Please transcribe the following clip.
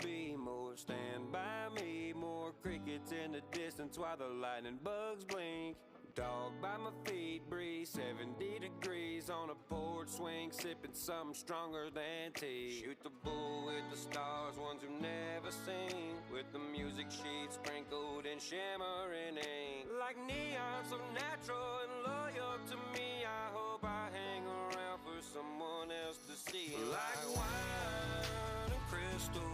be more. Stand by me, more crickets in the distance while the lightning bugs blink. Dog by my feet, breeze 70 degrees on a porch swing, sipping something stronger than tea. Shoot the bull with the stars, ones you've never seen, with the music sheet sprinkled in shimmering ink. Like neon, so natural and loyal to me, I hope I hang around for someone else to see. Like wine and crystal,